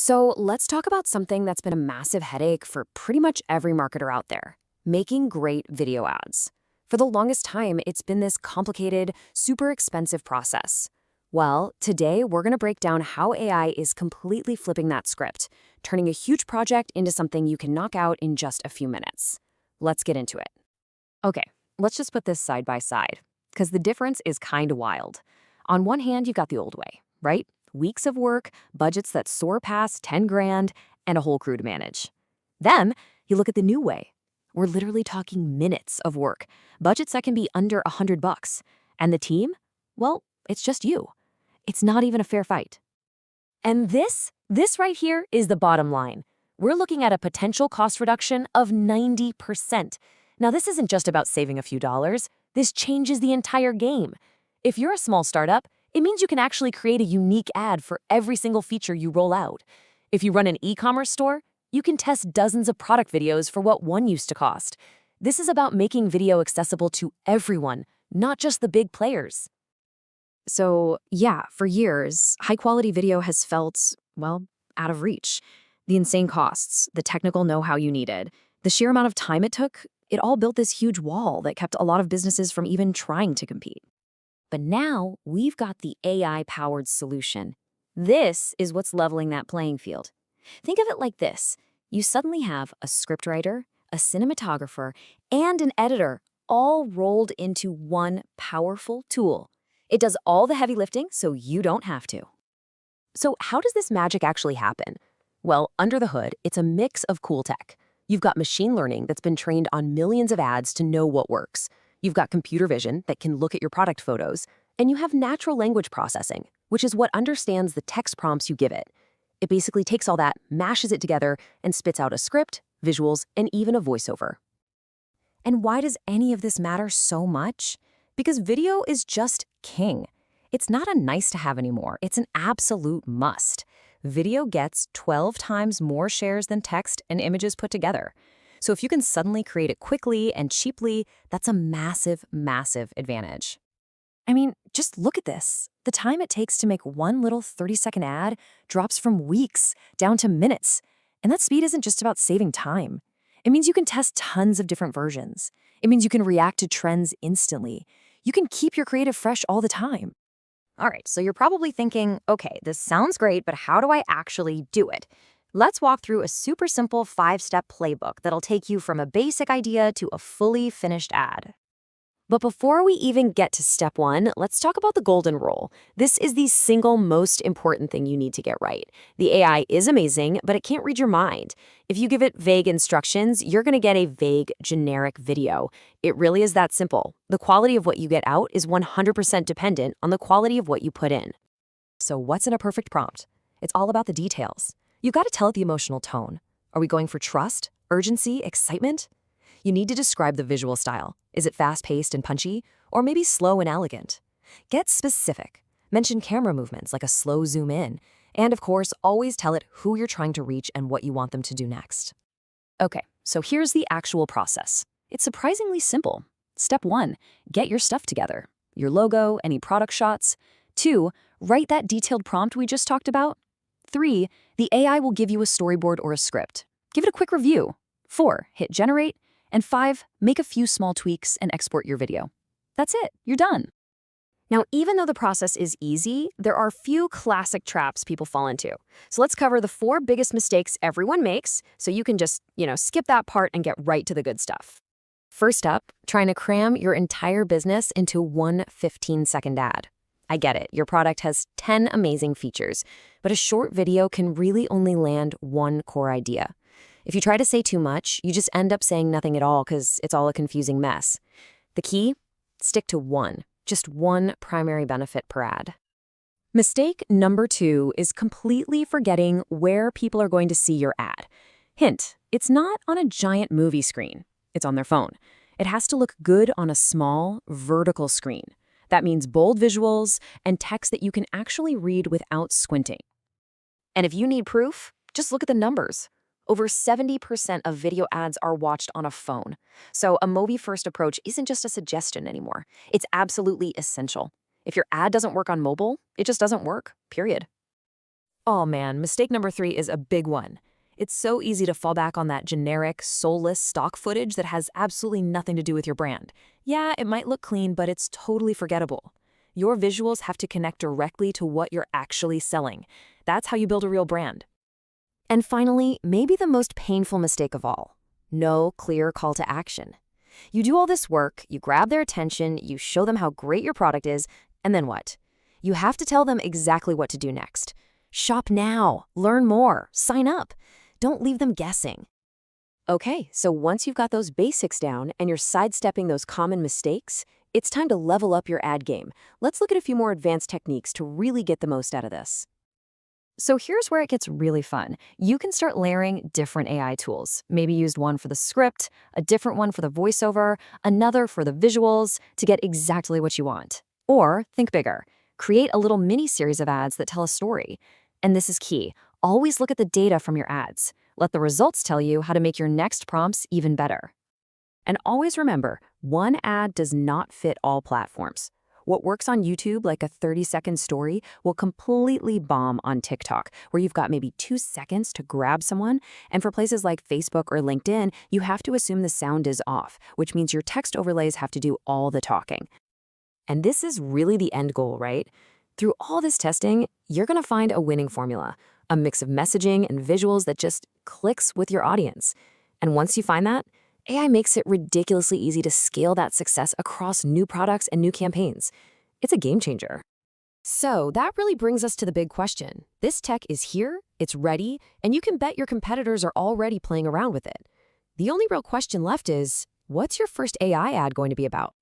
So let's talk about something that's been a massive headache for pretty much every marketer out there, making great video ads. For the longest time, it's been this complicated, super expensive process. Well, today we're going to break down how AI is completely flipping that script, turning a huge project into something you can knock out in just a few minutes. Let's get into it. Okay, let's just put this side by side, because the difference is kind of wild. On one hand, you've got the old way, right? Weeks of work, budgets that soar past 10 grand, and a whole crew to manage. Then you look at the new way. We're literally talking minutes of work, budgets that can be under $100. And the team? Well, it's just you. It's not even a fair fight. And this right here is the bottom line. We're looking at a potential cost reduction of 90%. Now, this isn't just about saving a few dollars. This changes the entire game. If you're a small startup, it means you can actually create a unique ad for every single feature you roll out. If you run an e-commerce store, you can test dozens of product videos for what one used to cost. This is about making video accessible to everyone, not just the big players. So, yeah, for years, high-quality video has felt, well, out of reach. The insane costs, the technical know-how you needed, the sheer amount of time it took, it all built this huge wall that kept a lot of businesses from even trying to compete. But now we've got the AI-powered solution. This is what's leveling that playing field. Think of it like this. You suddenly have a scriptwriter, a cinematographer, and an editor all rolled into one powerful tool. It does all the heavy lifting so you don't have to. So how does this magic actually happen? Well, under the hood, it's a mix of cool tech. You've got machine learning that's been trained on millions of ads to know what works. You've got computer vision that can look at your product photos. And you have natural language processing, which is what understands the text prompts you give it. It basically takes all that, mashes it together, and spits out a script, visuals, and even a voiceover. And why does any of this matter so much? Because video is just king. It's not a nice to have anymore. It's an absolute must. Video gets 12 times more shares than text and images put together. So if you can suddenly create it quickly and cheaply, that's a massive, massive advantage. I mean, just look at this. The time it takes to make one little 30-second ad drops from weeks down to minutes. And that speed isn't just about saving time. It means you can test tons of different versions. It means you can react to trends instantly. You can keep your creative fresh all the time. All right, so you're probably thinking, okay, this sounds great, but how do I actually do it? Let's walk through a super simple 5-step playbook that'll take you from a basic idea to a fully finished ad. But before we even get to step 1, let's talk about the golden rule. This is the single most important thing you need to get right. The AI is amazing, but it can't read your mind. If you give it vague instructions, you're going to get a vague, generic video. It really is that simple. The quality of what you get out is 100% dependent on the quality of what you put in. So what's in a perfect prompt? It's all about the details. You've got to tell it the emotional tone. Are we going for trust, urgency, excitement? You need to describe the visual style. Is it fast-paced and punchy, or maybe slow and elegant? Get specific. Mention camera movements like a slow zoom in. And of course, always tell it who you're trying to reach and what you want them to do next. Okay, so here's the actual process. It's surprisingly simple. Step 1, get your stuff together. Your logo, any product shots. 2, write that detailed prompt we just talked about. 3, the AI will give you a storyboard or a script. Give it a quick review. 4, hit generate. And 5, make a few small tweaks and export your video. That's it, you're done. Now, even though the process is easy, there are a few classic traps people fall into. So let's cover the 4 biggest mistakes everyone makes, so you can just, skip that part and get right to the good stuff. First up, trying to cram your entire business into one 15-second ad. I get it, your product has 10 amazing features, but a short video can really only land one core idea. If you try to say too much, you just end up saying nothing at all because it's all a confusing mess. The key? Stick to one. Just one primary benefit per ad. Mistake number 2 is completely forgetting where people are going to see your ad. Hint, it's not on a giant movie screen. It's on their phone. It has to look good on a small, vertical screen. That means bold visuals and text that you can actually read without squinting. And if you need proof, just look at the numbers. Over 70% of video ads are watched on a phone. So a mobile-first approach isn't just a suggestion anymore. It's absolutely essential. If your ad doesn't work on mobile, it just doesn't work, period. Oh man, mistake number 3 is a big one. It's so easy to fall back on that generic, soulless stock footage that has absolutely nothing to do with your brand. Yeah, it might look clean, but it's totally forgettable. Your visuals have to connect directly to what you're actually selling. That's how you build a real brand. And finally, maybe the most painful mistake of all: no clear call to action. You do all this work, you grab their attention, you show them how great your product is, and then what? You have to tell them exactly what to do next. Shop now, learn more, sign up. Don't leave them guessing. Okay, so once you've got those basics down and you're sidestepping those common mistakes, it's time to level up your ad game. Let's look at a few more advanced techniques to really get the most out of this. So here's where it gets really fun. You can start layering different AI tools. Maybe use one for the script, a different one for the voiceover, another for the visuals to get exactly what you want. Or think bigger. Create a little mini series of ads that tell a story. And this is key. Always look at the data from your ads. Let the results tell you how to make your next prompts even better. And always remember, one ad does not fit all platforms. What works on YouTube, like a 30-second story, will completely bomb on TikTok, where you've got maybe 2 seconds to grab someone. And for places like Facebook or LinkedIn, you have to assume the sound is off, which means your text overlays have to do all the talking. And this is really the end goal, right? Through all this testing, you're going to find a winning formula, a mix of messaging and visuals that just clicks with your audience. And once you find that, AI makes it ridiculously easy to scale that success across new products and new campaigns. It's a game changer. So that really brings us to the big question. This tech is here, it's ready, and you can bet your competitors are already playing around with it. The only real question left is, what's your first AI ad going to be about?